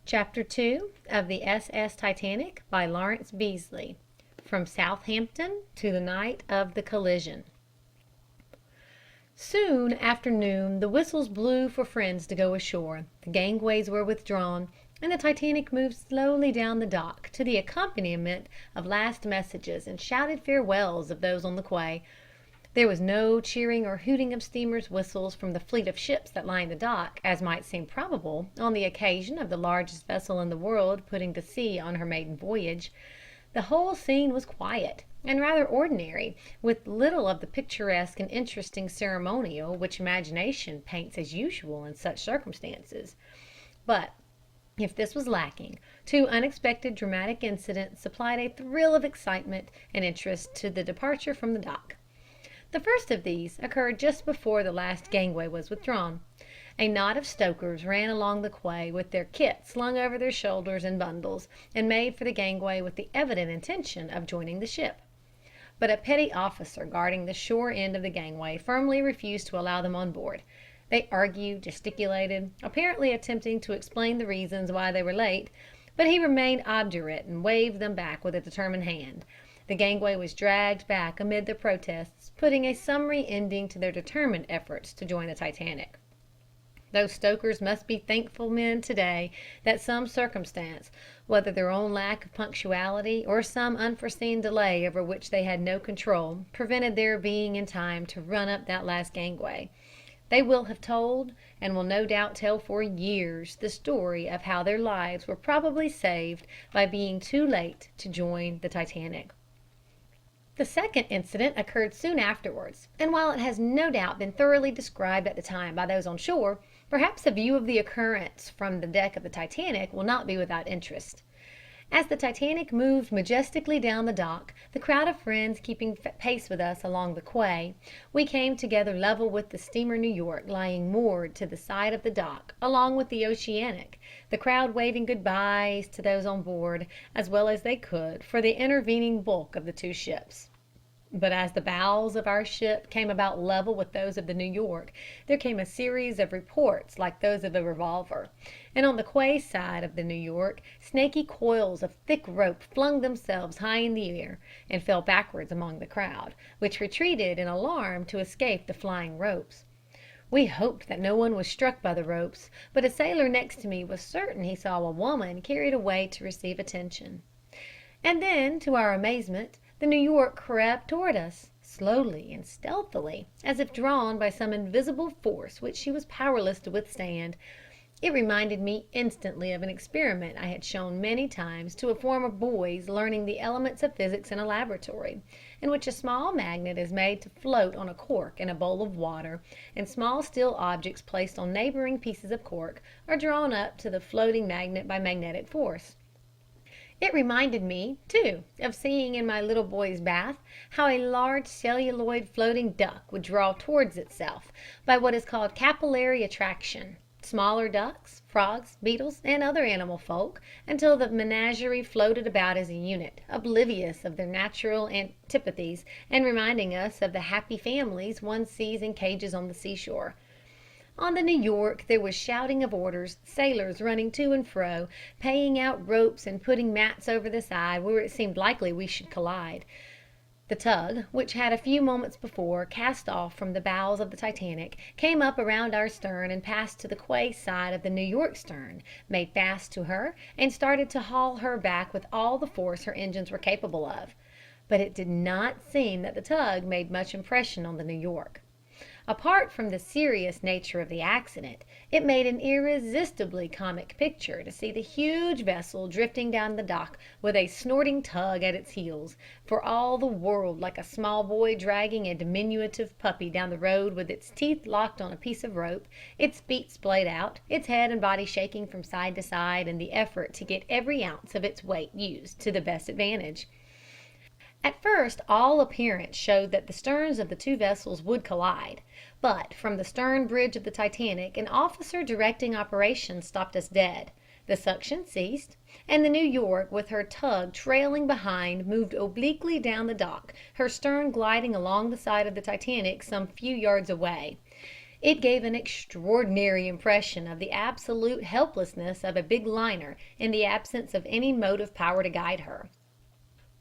Chapter 2 of the SS Titanic by Lawrence Beesley. From Southampton to the night of the collision. Soon after noon the whistles blew for friends to go ashore, the gangways were withdrawn, and the Titanic moved slowly down the dock to the accompaniment of last messages and shouted farewells of those on the quay. There was no cheering or hooting of steamers' whistles from the fleet of ships that lined the dock, as might seem probable on the occasion of the largest vessel in the world putting to sea on her maiden voyage. The whole scene was quiet and rather ordinary, with little of the picturesque and interesting ceremonial which imagination paints as usual in such circumstances. But if this was lacking, two unexpected dramatic incidents supplied a thrill of excitement and interest to the departure from the dock. The first of these occurred just before the last gangway was withdrawn. A knot of stokers ran along the quay with their kit slung over their shoulders in bundles, and made for the gangway with the evident intention of joining the ship. But a petty officer guarding the shore end of the gangway firmly refused to allow them on board. They argued, gesticulated, apparently attempting to explain the reasons why they were late, but he remained obdurate and waved them back with a determined hand. The gangway was dragged back amid the protests, putting a summary ending to their determined efforts to join the Titanic. Those stokers must be thankful men today that some circumstance, whether their own lack of punctuality or some unforeseen delay over which they had no control, prevented their being in time to run up that last gangway. They will have told, and will no doubt tell for years, the story of how their lives were probably saved by being too late to join the Titanic. The second incident occurred soon afterwards, and while it has no doubt been thoroughly described at the time by those on shore, perhaps a view of the occurrence from the deck of the Titanic will not be without interest. As the Titanic moved majestically down the dock, the crowd of friends keeping pace with us along the quay, we came together level with the steamer New York lying moored to the side of the dock, along with the Oceanic, the crowd waving good-byes to those on board, as well as they could, for the intervening bulk of the two ships. But as the bows of our ship came about level with those of the New York, there came a series of reports like those of a revolver, and on the quay side of the New York, snaky coils of thick rope flung themselves high in the air, and fell backwards among the crowd, which retreated in alarm to escape the flying ropes. We hoped that no one was struck by the ropes, but a sailor next to me was certain he saw a woman carried away to receive attention. And then, to our amazement, the New York crept toward us, slowly and stealthily, as if drawn by some invisible force which she was powerless to withstand. It reminded me instantly of an experiment I had shown many times to a form of boys learning the elements of physics in a laboratory, in which a small magnet is made to float on a cork in a bowl of water, and small steel objects placed on neighboring pieces of cork are drawn up to the floating magnet by magnetic force. It reminded me, too, of seeing in my little boy's bath how a large celluloid floating duck would draw towards itself, by what is called capillary attraction, smaller ducks, frogs, beetles, and other animal folk, until the menagerie floated about as a unit, oblivious of their natural antipathies, and reminding us of the happy families one sees in cages on the seashore. On the New York there was shouting of orders, sailors running to and fro, paying out ropes and putting mats over the side where it seemed likely we should collide. The tug, which had a few moments before cast off from the bows of the Titanic, came up around our stern and passed to the quay side of the New York stern, made fast to her, and started to haul her back with all the force her engines were capable of. But it did not seem that the tug made much impression on the New York. Apart from the serious nature of the accident, it made an irresistibly comic picture to see the huge vessel drifting down the dock with a snorting tug at its heels, for all the world like a small boy dragging a diminutive puppy down the road with its teeth locked on a piece of rope, its feet splayed out, its head and body shaking from side to side in the effort to get every ounce of its weight used to the best advantage. At first all appearance showed that the sterns of the two vessels would collide, but from the stern bridge of the Titanic an officer directing operations stopped us dead. The suction ceased, and the New York, with her tug trailing behind, moved obliquely down the dock, her stern gliding along the side of the Titanic some few yards away. It gave an extraordinary impression of the absolute helplessness of a big liner in the absence of any motive power to guide her.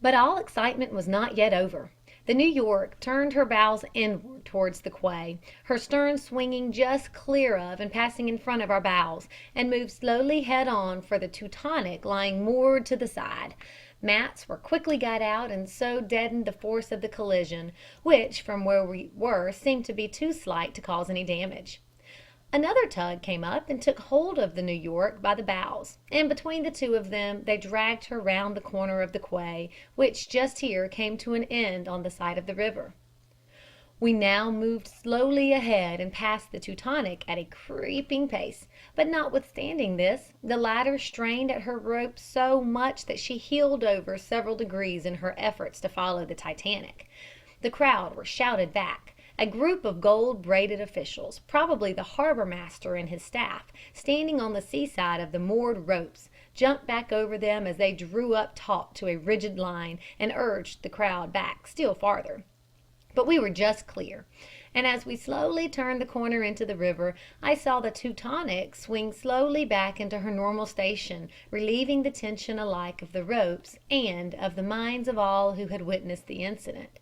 But all excitement was not yet over. The New York turned her bows inward towards the quay, her stern swinging just clear of and passing in front of our bows, and moved slowly head on for the Teutonic lying moored to the side. Mats were quickly got out and so deadened the force of the collision, which from where we were seemed to be too slight to cause any damage. Another tug came up and took hold of the New York by the bows, and between the two of them they dragged her round the corner of the quay, which just here came to an end on the side of the river. We now moved slowly ahead and passed the Teutonic at a creeping pace, but notwithstanding this, the latter strained at her rope so much that she heeled over several degrees in her efforts to follow the Titanic. The crowd were shouted back. A group of gold-braided officials, probably the harbor master and his staff, standing on the seaside of the moored ropes, jumped back over them as they drew up taut to a rigid line and urged the crowd back still farther. But we were just clear, and as we slowly turned the corner into the river, I saw the Teutonic swing slowly back into her normal station, relieving the tension alike of the ropes and of the minds of all who had witnessed the incident.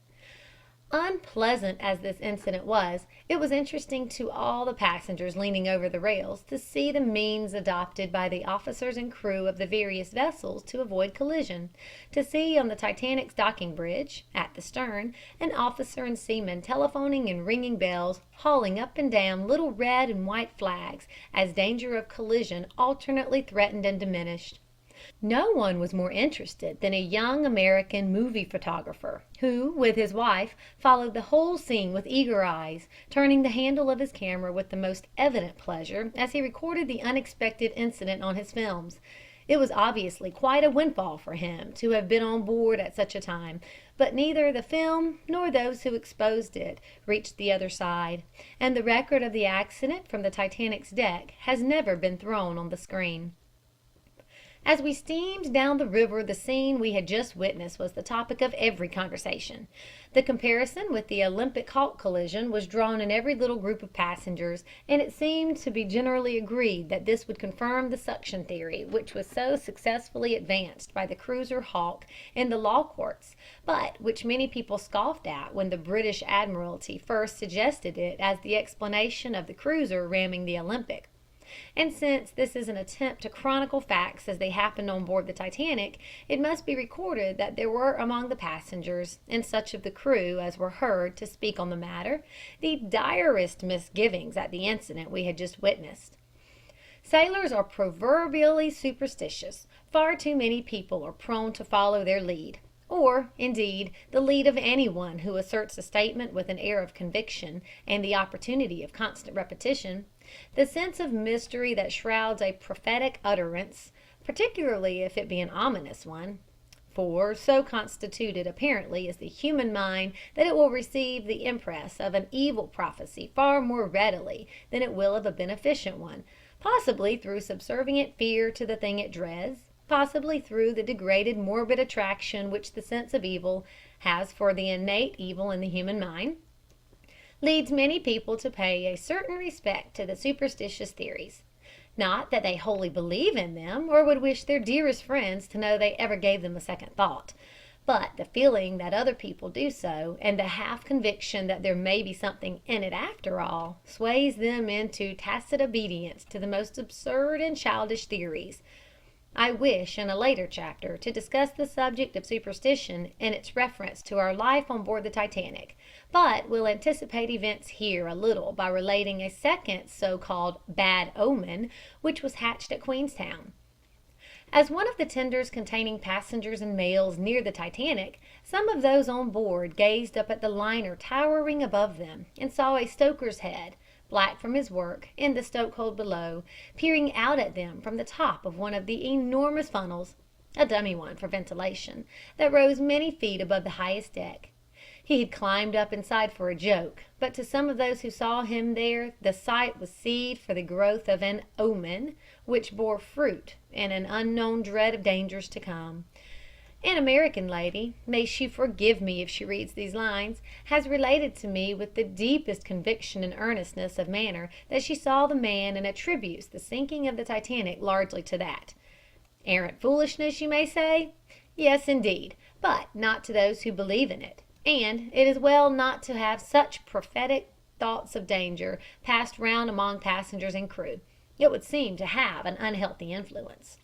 Unpleasant as this incident was, it was interesting to all the passengers leaning over the rails to see the means adopted by the officers and crew of the various vessels to avoid collision, to see on the Titanic's docking bridge, at the stern, an officer and seaman telephoning and ringing bells, hauling up and down little red and white flags as danger of collision alternately threatened and diminished. No one was more interested than a young American movie photographer, who, with his wife, followed the whole scene with eager eyes, turning the handle of his camera with the most evident pleasure as he recorded the unexpected incident on his films. It was obviously quite a windfall for him to have been on board at such a time, but neither the film nor those who exposed it reached the other side, and the record of the accident from the Titanic's deck has never been thrown on the screen. As we steamed down the river, the scene we had just witnessed was the topic of every conversation. The comparison with the Olympic Hawk collision was drawn in every little group of passengers, and it seemed to be generally agreed that this would confirm the suction theory which was so successfully advanced by the cruiser Hawk in the law courts, but which many people scoffed at when the British Admiralty first suggested it as the explanation of the cruiser ramming the Olympic. And since this is an attempt to chronicle facts as they happened on board the Titanic, it must be recorded that there were among the passengers, and such of the crew as were heard to speak on the matter, the direst misgivings at the incident we had just witnessed. Sailors are proverbially superstitious. Far too many people are prone to follow their lead, or, indeed, the lead of anyone who asserts a statement with an air of conviction and the opportunity of constant repetition. The sense of mystery that shrouds a prophetic utterance, particularly if it be an ominous one, for so constituted apparently is the human mind that it will receive the impress of an evil prophecy far more readily than it will of a beneficent one, possibly through subservient fear to the thing it dreads, possibly through the degraded morbid attraction which the sense of evil has for the innate evil in the human mind, leads many people to pay a certain respect to the superstitious theories. Not that they wholly believe in them, or would wish their dearest friends to know they ever gave them a second thought, but the feeling that other people do so, and the half conviction that there may be something in it after all, sways them into tacit obedience to the most absurd and childish theories. I wish in a later chapter to discuss the subject of superstition in its reference to our life on board the Titanic, but will anticipate events here a little by relating a second so-called bad omen which was hatched at Queenstown. As one of the tenders containing passengers and mails neared the Titanic, some of those on board gazed up at the liner towering above them, and saw a stoker's head, black from his work, in the stokehold below, peering out at them from the top of one of the enormous funnels, a dummy one for ventilation, that rose many feet above the highest deck. He had climbed up inside for a joke, but to some of those who saw him there the sight was seed for the growth of an omen which bore fruit in an unknown dread of dangers to come. An American lady, may she forgive me if she reads these lines, has related to me with the deepest conviction and earnestness of manner that she saw the man and attributes the sinking of the Titanic largely to that. Arrant foolishness, you may say? Yes, indeed, but not to those who believe in it. And it is well not to have such prophetic thoughts of danger passed round among passengers and crew. It would seem to have an unhealthy influence.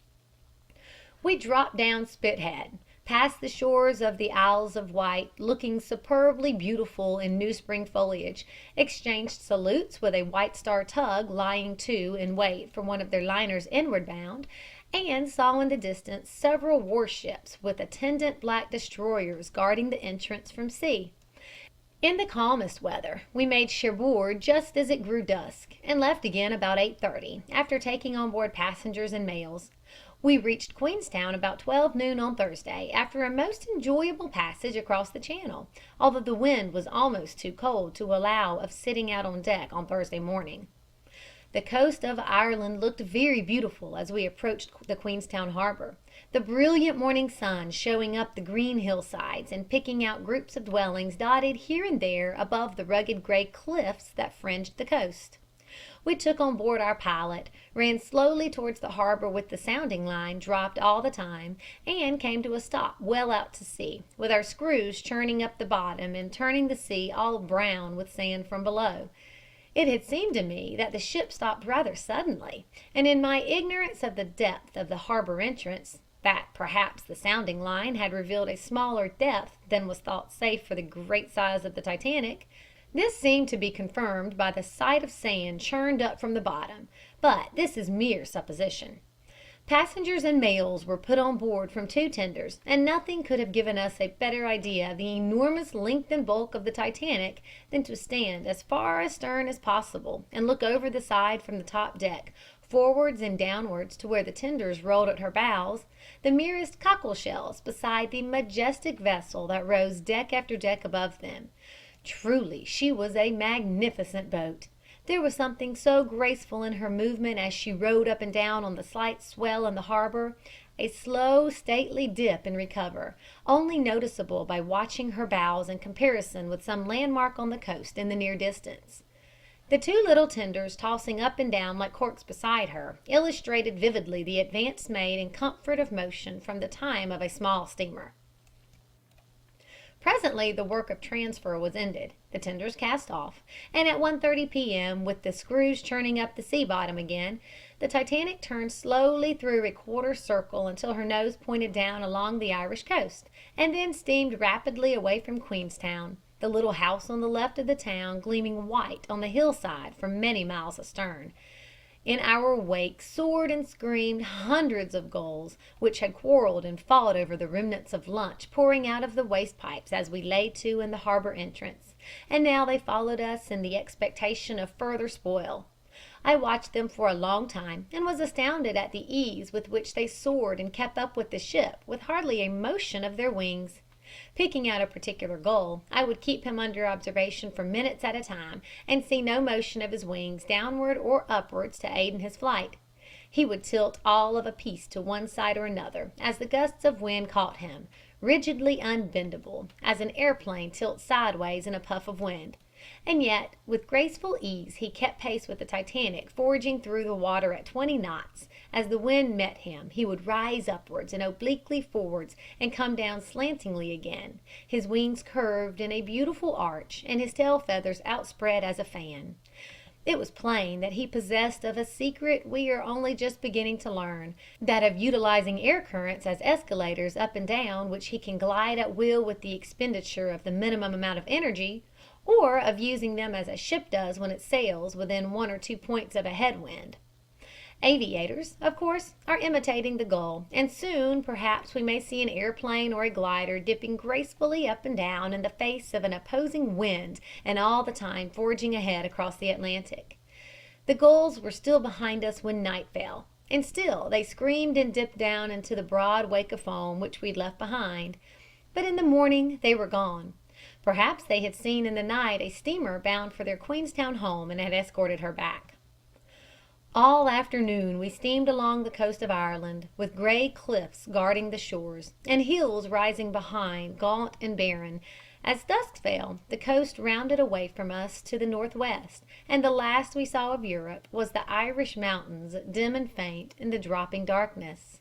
We dropped down Spithead, past the shores of the Isles of Wight, looking superbly beautiful in new spring foliage, exchanged salutes with a White Star tug lying to in wait for one of their liners inward bound, and saw in the distance several warships with attendant black destroyers guarding the entrance from sea. In the calmest weather we made Cherbourg just as it grew dusk, and left again about 8:30, after taking on board passengers and mails. We reached Queenstown about 12 noon on Thursday, after a most enjoyable passage across the Channel, although the wind was almost too cold to allow of sitting out on deck on Thursday morning. The coast of Ireland looked very beautiful as we approached the Queenstown harbor, the brilliant morning sun showing up the green hillsides and picking out groups of dwellings dotted here and there above the rugged gray cliffs that fringed the coast. We took on board our pilot, ran slowly towards the harbor with the sounding line dropped all the time, and came to a stop well out to sea, with our screws churning up the bottom and turning the sea all brown with sand from below. It had seemed to me that the ship stopped rather suddenly, and in my ignorance of the depth of the harbor entrance, that perhaps the sounding line had revealed a smaller depth than was thought safe for the great size of the Titanic. This seemed to be confirmed by the sight of sand churned up from the bottom, but this is mere supposition. Passengers and mails were put on board from two tenders, and nothing could have given us a better idea of the enormous length and bulk of the Titanic than to stand as far astern as possible and look over the side from the top deck, forwards and downwards to where the tenders rolled at her bows, the merest cockle shells beside the majestic vessel that rose deck after deck above them. Truly, she was a magnificent boat. There was something so graceful in her movement as she rode up and down on the slight swell in the harbor, a slow, stately dip and recover, only noticeable by watching her bows in comparison with some landmark on the coast in the near distance. The two little tenders tossing up and down like corks beside her illustrated vividly the advance made in comfort of motion from the time of a small steamer. Presently the work of transfer was ended, the tenders cast off, and at 1:30 p.m., with the screws churning up the sea bottom again, the Titanic turned slowly through a quarter circle until her nose pointed down along the Irish coast, and then steamed rapidly away from Queenstown, the little house on the left of the town gleaming white on the hillside for many miles astern. In our wake soared and screamed hundreds of gulls, which had quarreled and fought over the remnants of lunch pouring out of the waste pipes as we lay to in the harbor entrance, and now they followed us in the expectation of further spoil. I watched them for a long time, and was astounded at the ease with which they soared and kept up with the ship with hardly a motion of their wings. Picking out a particular gull, I would keep him under observation for minutes at a time, and see no motion of his wings downward or upwards to aid in his flight. He would tilt all of a piece to one side or another, as the gusts of wind caught him, rigidly unbendable, as an airplane tilts sideways in a puff of wind. And yet, with graceful ease, he kept pace with the Titanic, forging through the water at 20 knots. As the wind met him, he would rise upwards and obliquely forwards, and come down slantingly again, his wings curved in a beautiful arch, and his tail feathers outspread as a fan. It was plain that he possessed of a secret we are only just beginning to learn, that of utilizing air currents as escalators up and down which he can glide at will with the expenditure of the minimum amount of energy, or of using them as a ship does when it sails within 1 or 2 points of a headwind. Aviators, of course, are imitating the gull, and soon perhaps we may see an airplane or a glider dipping gracefully up and down in the face of an opposing wind, and all the time forging ahead across the Atlantic. The gulls were still behind us when night fell, and still they screamed and dipped down into the broad wake of foam which we'd left behind. But in the morning they were gone. Perhaps they had seen in the night a steamer bound for their Queenstown home and had escorted her back. All afternoon we steamed along the coast of Ireland, with grey cliffs guarding the shores, and hills rising behind, gaunt and barren. As dusk fell, the coast rounded away from us to the northwest, and the last we saw of Europe was the Irish mountains, dim and faint in the dropping darkness.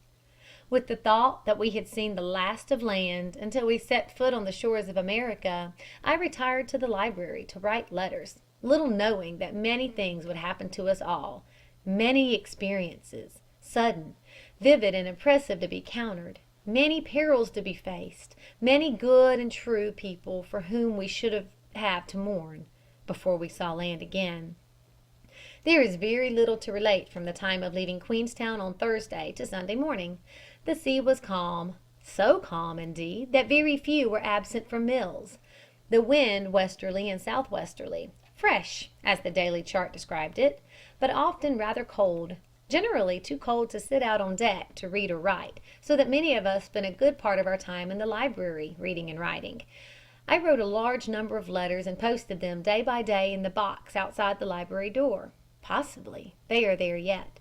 With the thought that we had seen the last of land until we set foot on the shores of America, I retired to the library to write letters, little knowing that many things would happen to us all, many experiences, sudden, vivid, and impressive to be countered, many perils to be faced, many good and true people for whom we should have to mourn, before we saw land again. There is very little to relate from the time of leaving Queenstown on Thursday to Sunday morning. The sea was calm, so calm, indeed, that very few were absent from mills. The wind westerly and southwesterly, fresh, as the daily chart described it, but often rather cold, generally too cold to sit out on deck to read or write, so that many of us spent a good part of our time in the library, reading and writing. I wrote a large number of letters and posted them day by day in the box outside the library door. Possibly they are there yet.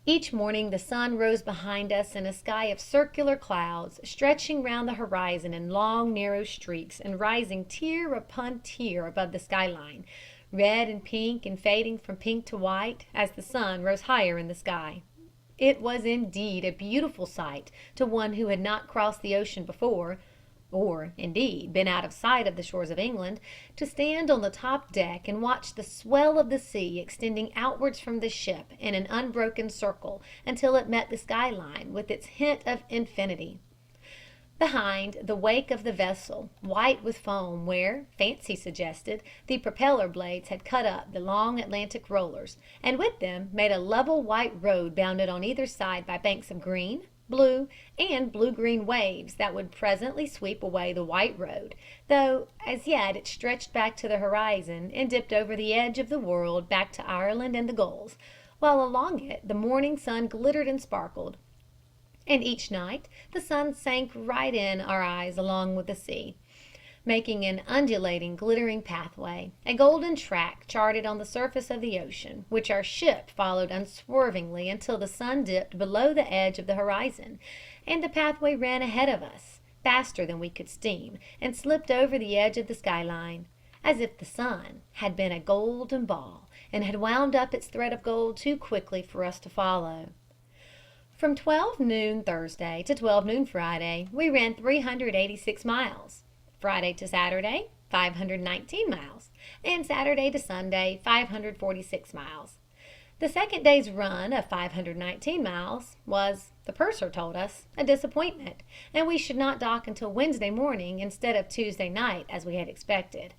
Each morning the sun rose behind us in a sky of circular clouds, stretching round the horizon in long narrow streaks and rising tier upon tier above the skyline, red and pink and fading from pink to white as the sun rose higher in the sky. It was indeed a beautiful sight to one who had not crossed the ocean before, or, indeed, been out of sight of the shores of England, to stand on the top deck and watch the swell of the sea extending outwards from the ship in an unbroken circle until it met the skyline with its hint of infinity. Behind, the wake of the vessel, white with foam where, fancy suggested, the propeller blades had cut up the long Atlantic rollers, and with them made a level white road bounded on either side by banks of green, blue, and blue-green waves that would presently sweep away the white road, though as yet it stretched back to the horizon and dipped over the edge of the world back to Ireland and the gulls, while along it the morning sun glittered and sparkled. And each night the sun sank right in our eyes along with the sea, making an undulating, glittering pathway, a golden track charted on the surface of the ocean, which our ship followed unswervingly until the sun dipped below the edge of the horizon, and the pathway ran ahead of us, faster than we could steam, and slipped over the edge of the skyline, as if the sun had been a golden ball, and had wound up its thread of gold too quickly for us to follow. From 12 noon Thursday to 12 noon Friday, we ran 386 miles. Friday to Saturday, 519 miles, and Saturday to Sunday, 546 miles. The second day's run of 519 miles was, the purser told us, a disappointment, and we should not dock until Wednesday morning instead of Tuesday night as we had expected.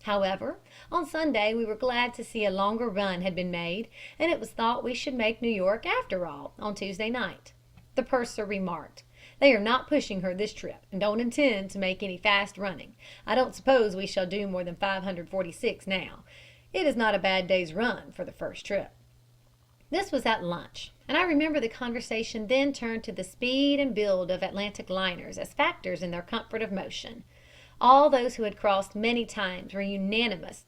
However, on Sunday we were glad to see a longer run had been made, and it was thought we should make New York after all on Tuesday night. The purser remarked, "They are not pushing her this trip, and don't intend to make any fast running. I don't suppose we shall do more than 546 now. It is not a bad day's run for the first trip." This was at lunch, and I remember the conversation then turned to the speed and build of Atlantic liners as factors in their comfort of motion. All those who had crossed many times were unanimous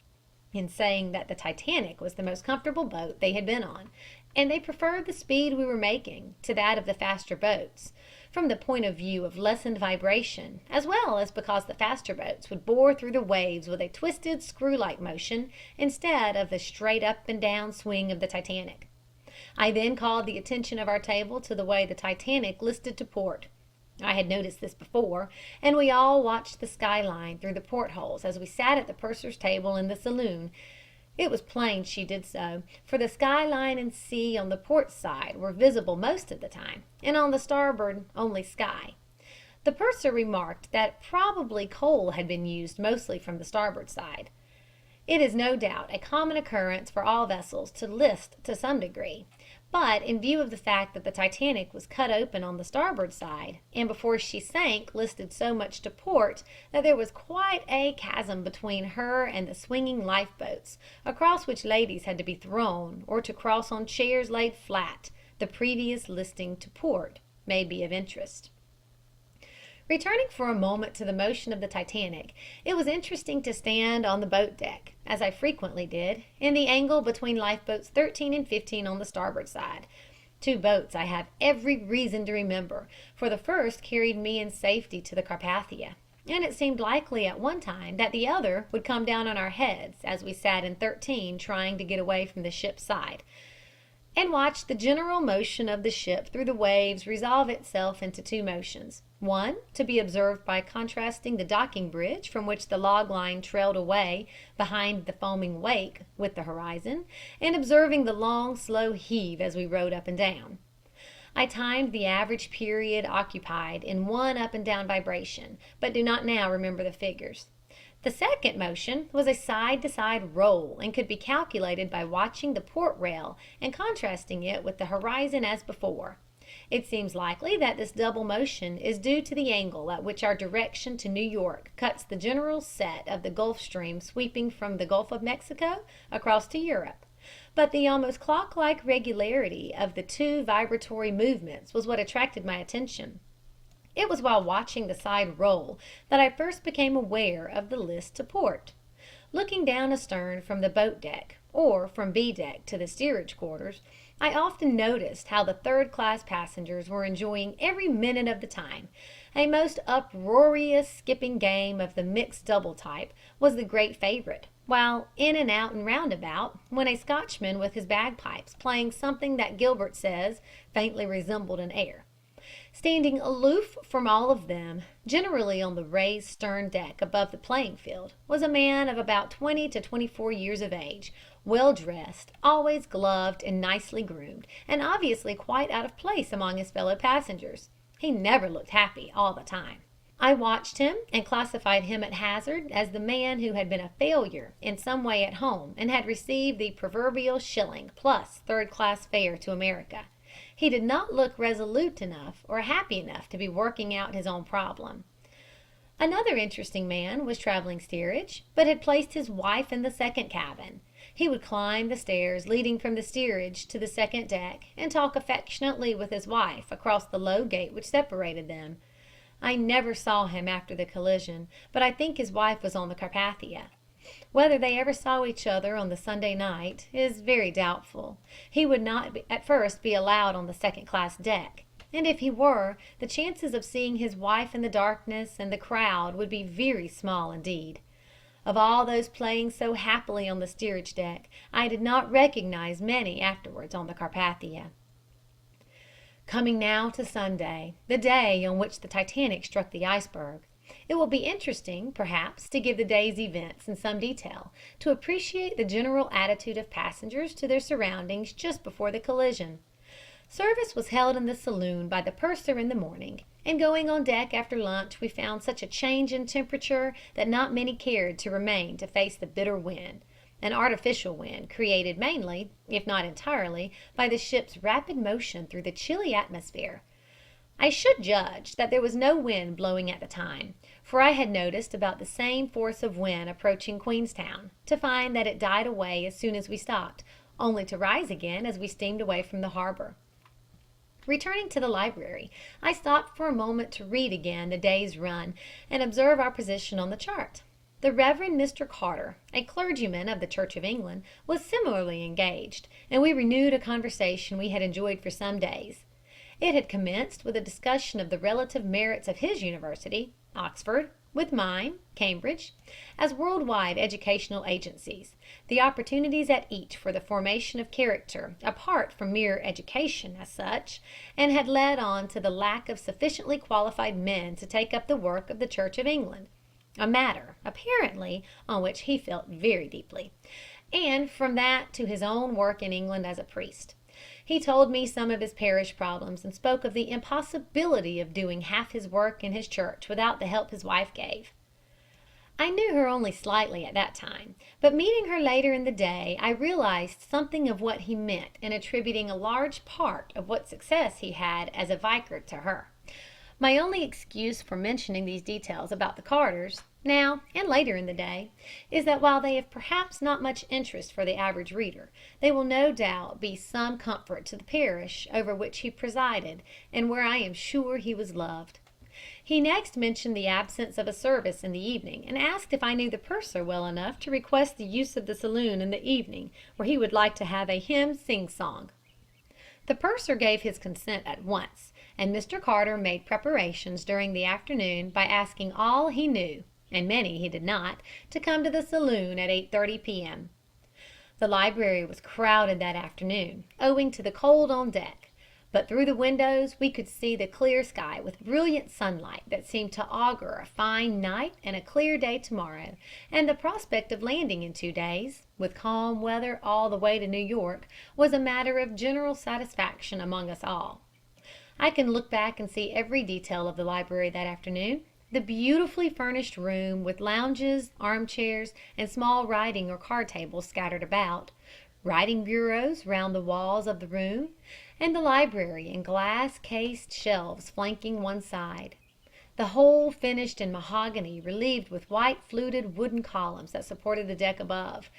in saying that the Titanic was the most comfortable boat they had been on, and they preferred the speed we were making to that of the faster boats, from the point of view of lessened vibration, as well as because the faster boats would bore through the waves with a twisted screw-like motion instead of the straight up and down swing of the Titanic. I then called the attention of our table to the way the Titanic listed to port. I had noticed this before, and we all watched the skyline through the portholes as we sat at the purser's table in the saloon. It was plain she did so, for the skyline and sea on the port side were visible most of the time, and on the starboard only sky. The purser remarked that probably coal had been used mostly from the starboard side. It is no doubt a common occurrence for all vessels to list to some degree, but in view of the fact that the Titanic was cut open on the starboard side, and before she sank listed so much to port that there was quite a chasm between her and the swinging lifeboats, across which ladies had to be thrown, or to cross on chairs laid flat, the previous listing to port may be of interest. Returning for a moment to the motion of the Titanic, it was interesting to stand on the boat deck, as I frequently did, in the angle between lifeboats 13 and 15 on the starboard side. Two boats I have every reason to remember, for the first carried me in safety to the Carpathia, and it seemed likely at one time that the other would come down on our heads as we sat in 13 trying to get away from the ship's side, and watched the general motion of the ship through the waves resolve itself into two motions. One, to be observed by contrasting the docking bridge from which the log line trailed away behind the foaming wake with the horizon, and observing the long, slow heave as we rowed up and down. I timed the average period occupied in one up and down vibration, but do not now remember the figures. The second motion was a side-to-side roll, and could be calculated by watching the port rail and contrasting it with the horizon as before. It seems likely that this double motion is due to the angle at which our direction to New York cuts the general set of the Gulf Stream sweeping from the Gulf of Mexico across to Europe. But the almost clock-like regularity of the two vibratory movements was what attracted my attention. It was while watching the side roll that I first became aware of the list to port. Looking down astern from the boat deck, or from B deck to the steerage quarters, I often noticed how the third-class passengers were enjoying every minute of the time. A most uproarious skipping game of the mixed double type was the great favourite, while in and out and roundabout went a Scotchman with his bagpipes, playing something that Gilbert says faintly resembled an air. Standing aloof from all of them, generally on the raised stern deck above the playing field, was a man of about 20 to 24 years of age, well dressed, always gloved and nicely groomed, and obviously quite out of place among his fellow passengers. He never looked happy all the time. I watched him and classified him at hazard as the man who had been a failure in some way at home and had received the proverbial shilling plus third-class fare to America. He did not look resolute enough or happy enough to be working out his own problem. Another interesting man was traveling steerage, but had placed his wife in the second cabin. He would climb the stairs leading from the steerage to the second deck and talk affectionately with his wife across the low gate which separated them. I never saw him after the collision, but I think his wife was on the Carpathia. Whether they ever saw each other on the Sunday night is very doubtful. He would not at first be allowed on the second-class deck, and if he were, the chances of seeing his wife in the darkness and the crowd would be very small indeed. Of all those playing so happily on the steerage deck, I did not recognize many afterwards on the Carpathia. Coming now to Sunday, the day on which the Titanic struck the iceberg, it will be interesting, perhaps, to give the day's events in some detail, to appreciate the general attitude of passengers to their surroundings just before the collision. Service was held in the saloon by the purser in the morning, and going on deck after lunch we found such a change in temperature that not many cared to remain to face the bitter wind, an artificial wind created mainly, if not entirely, by the ship's rapid motion through the chilly atmosphere. I should judge that there was no wind blowing at the time, for I had noticed about the same force of wind approaching Queenstown, to find that it died away as soon as we stopped, only to rise again as we steamed away from the harbor. Returning to the library, I stopped for a moment to read again the day's run and observe our position on the chart. The Reverend Mr. Carter, a clergyman of the Church of England, was similarly engaged, and we renewed a conversation we had enjoyed for some days. It had commenced with a discussion of the relative merits of his university, Oxford, with mine, Cambridge, as world-wide educational agencies, the opportunities at each for the formation of character apart from mere education as such, and had led on to the lack of sufficiently qualified men to take up the work of the Church of England, a matter, apparently, on which he felt very deeply, and from that to his own work in England as a priest. He told me some of his parish problems and spoke of the impossibility of doing half his work in his church without the help his wife gave. I knew her only slightly at that time, but meeting her later in the day I realized something of what he meant in attributing a large part of what success he had as a vicar to her. My only excuse for mentioning these details about the Carters, now and later in the day, is that while they have perhaps not much interest for the average reader, they will no doubt be some comfort to the parish over which he presided and where I am sure he was loved. He next mentioned the absence of a service in the evening, and asked if I knew the purser well enough to request the use of the saloon in the evening, where he would like to have a hymn sing-song. The purser gave his consent at once, and Mr. Carter made preparations during the afternoon by asking all he knew, and many he did not, to come to the saloon at 8:30 p.m. The library was crowded that afternoon, owing to the cold on deck, but through the windows we could see the clear sky with brilliant sunlight that seemed to augur a fine night and a clear day tomorrow, and the prospect of landing in 2 days, with calm weather all the way to New York, was a matter of general satisfaction among us all. I can look back and see every detail of the library that afternoon. The beautifully furnished room, with lounges, armchairs, and small writing or card tables scattered about, writing bureaus round the walls of the room, and the library in glass-cased shelves flanking one side. The whole finished in mahogany, relieved with white fluted wooden columns that supported the deck above.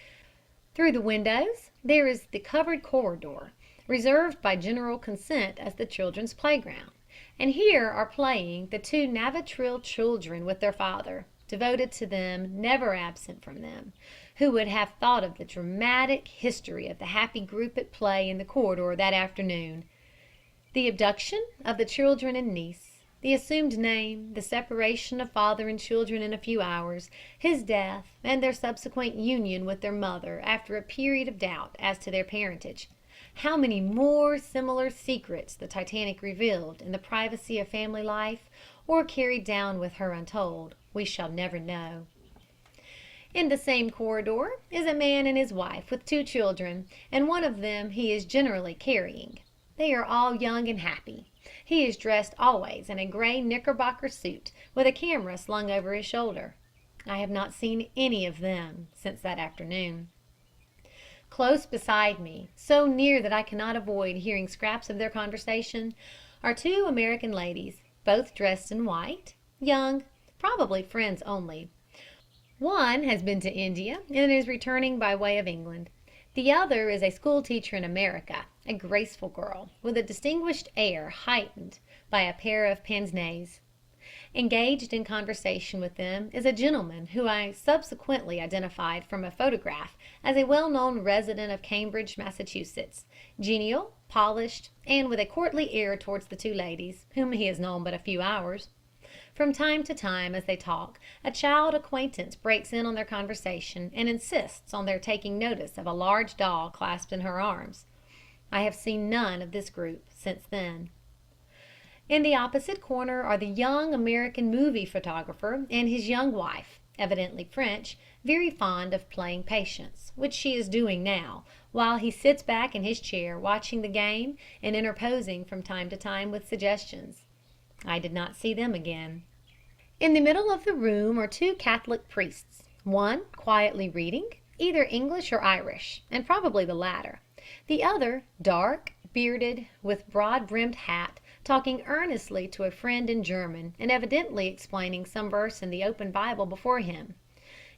Through the windows there is the covered corridor, reserved by general consent as the children's playground, and here are playing the 2 Navatril children with their father, devoted to them, never absent from them. Who would have thought of the dramatic history of the happy group at play in the corridor that afternoon? The abduction of the children and niece, the assumed name, the separation of father and children in a few hours, his death, and their subsequent union with their mother after a period of doubt as to their parentage. How many more similar secrets the Titanic revealed in the privacy of family life, or carried down with her untold, we shall never know. In the same corridor is a man and his wife with 2 children, and one of them he is generally carrying. They are all young and happy. He is dressed always in a gray knickerbocker suit, with a camera slung over his shoulder. I have not seen any of them since that afternoon. Close beside me, so near that I cannot avoid hearing scraps of their conversation, are 2 American ladies, both dressed in white, young, probably friends only. One has been to India and is returning by way of England. The other is a school teacher in America, a graceful girl, with a distinguished air heightened by a pair of pince nez. Engaged in conversation with them is a gentleman who I subsequently identified from a photograph as a well-known resident of Cambridge, Massachusetts, genial, polished, and with a courtly air towards the 2 ladies, whom he has known but a few hours. From time to time, as they talk, a child acquaintance breaks in on their conversation and insists on their taking notice of a large doll clasped in her arms. I have seen none of this group since then. In the opposite corner are the young American movie photographer and his young wife, evidently French, very fond of playing patience, which she is doing now, while he sits back in his chair watching the game and interposing from time to time with suggestions. I did not see them again. In the middle of the room are 2 Catholic priests, one quietly reading, either English or Irish, and probably the latter. The other, dark, bearded, with broad-brimmed hat, talking earnestly to a friend in German, and evidently explaining some verse in the open Bible before him.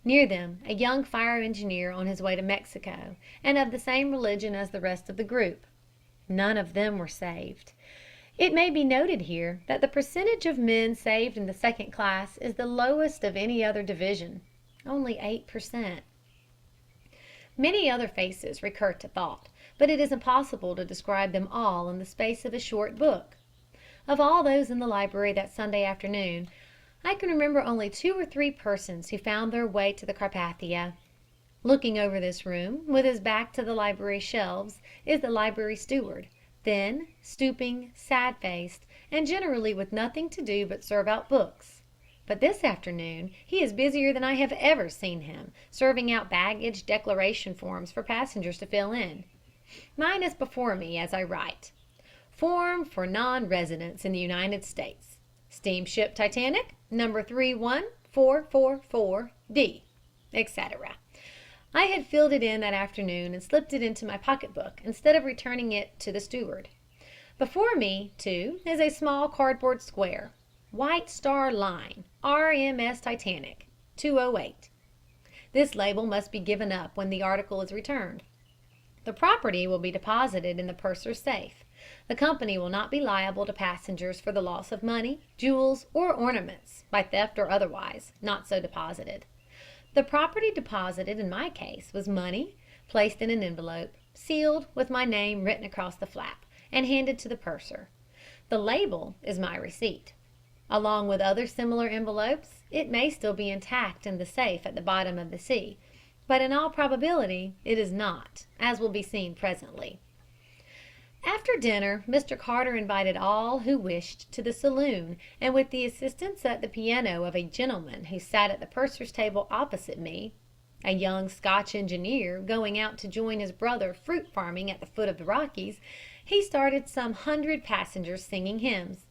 Near them, a young fire engineer on his way to Mexico, and of the same religion as the rest of the group. None of them were saved. It may be noted here that the percentage of men saved in the 2nd class is the lowest of any other division, only 8%. Many other faces recur to thought, but it is impossible to describe them all in the space of a short book. Of all those in the library that Sunday afternoon, I can remember only 2 or 3 persons who found their way to the Carpathia. Looking over this room, with his back to the library shelves, is the library steward, thin, stooping, sad-faced, and generally with nothing to do but serve out books. But this afternoon he is busier than I have ever seen him, serving out baggage declaration forms for passengers to fill in. Mine is before me as I write. Form for non-residents in the United States. Steamship Titanic, number 31444D, etc. I had filled it in that afternoon and slipped it into my pocketbook instead of returning it to the steward. Before me, too, is a small cardboard square. White Star Line, RMS Titanic, 208. This label must be given up when the article is returned. The property will be deposited in the purser's safe. The company will not be liable to passengers for the loss of money, jewels, or ornaments, by theft or otherwise, not so deposited. The property deposited in my case was money, placed in an envelope, sealed with my name written across the flap, and handed to the purser. The label is my receipt. Along with other similar envelopes, it may still be intact in the safe at the bottom of the sea, but in all probability it is not, as will be seen presently. After dinner, Mr. Carter invited all who wished to the saloon, and with the assistance at the piano of a gentleman who sat at the purser's table opposite me, a young Scotch engineer going out to join his brother fruit farming at the foot of the Rockies, he started some 100 passengers singing hymns.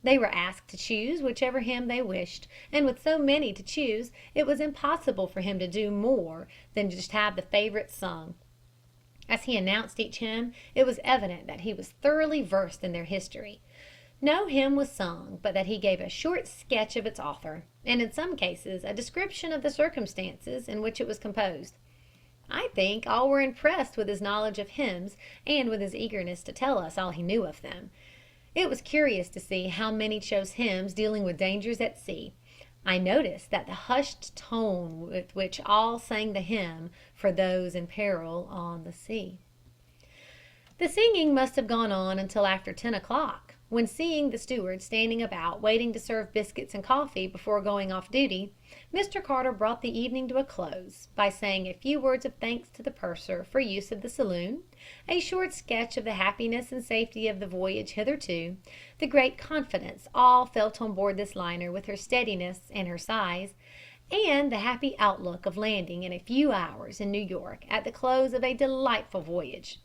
They were asked to choose whichever hymn they wished, and with so many to choose, it was impossible for him to do more than just have the favorites sung. As he announced each hymn, it was evident that he was thoroughly versed in their history. No hymn was sung but that he gave a short sketch of its author, and in some cases a description of the circumstances in which it was composed. I think all were impressed with his knowledge of hymns and with his eagerness to tell us all he knew of them. It was curious to see how many chose hymns dealing with dangers at sea. I noticed that the hushed tone with which all sang the hymn for those in peril on the sea. The singing must have gone on until after 10 o'clock, when, seeing the steward standing about waiting to serve biscuits and coffee before going off duty, Mr. Carter brought the evening to a close by saying a few words of thanks to the purser for use of the saloon, a short sketch of the happiness and safety of the voyage hitherto, the great confidence all felt on board this liner with her steadiness and her size, and the happy outlook of landing in a few hours in New York at the close of a delightful voyage.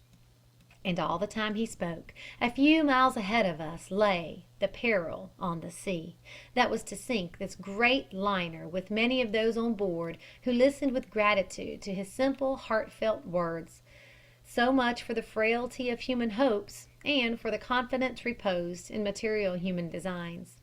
And all the time he spoke, a few miles ahead of us lay the peril on the sea that was to sink this great liner, with many of those on board who listened with gratitude to his simple, heartfelt words. So much for the frailty of human hopes, and for the confidence reposed in material human designs.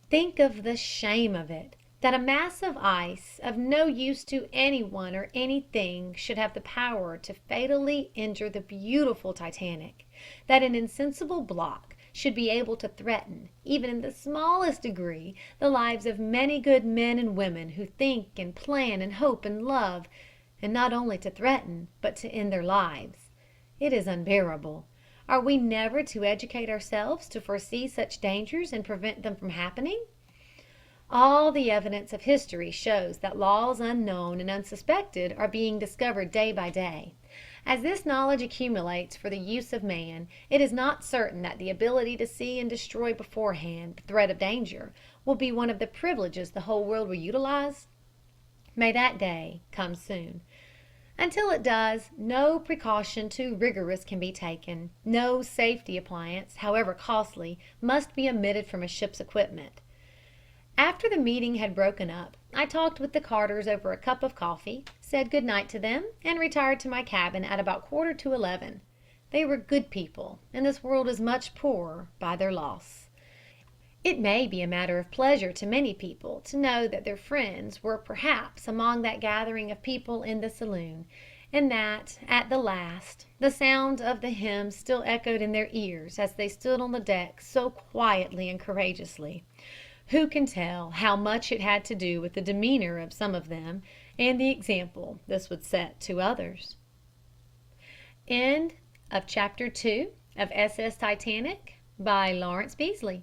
Think of the shame of it, that a mass of ice, of no use to anyone or anything, should have the power to fatally injure the beautiful Titanic, that an insensible block should be able to threaten, even in the smallest degree, the lives of many good men and women who think and plan and hope and love, and not only to threaten, but to end their lives. It is unbearable. Are we never to educate ourselves to foresee such dangers and prevent them from happening? All the evidence of history shows that laws unknown and unsuspected are being discovered day by day. As this knowledge accumulates for the use of man, it is not certain that the ability to see and destroy beforehand the threat of danger will be one of the privileges the whole world will utilize. May that day come soon. Until it does, no precaution too rigorous can be taken. No safety appliance, however costly, must be omitted from a ship's equipment. After the meeting had broken up, I talked with the Carters over a cup of coffee, said good night to them, and retired to my cabin at about 11:15. They were good people, and this world is much poorer by their loss. It may be a matter of pleasure to many people to know that their friends were perhaps among that gathering of people in the saloon, and that, at the last, the sound of the hymn still echoed in their ears as they stood on the deck so quietly and courageously. Who can tell how much it had to do with the demeanor of some of them and the example this would set to others? End of Chapter 2 of SS Titanic by Lawrence Beesley.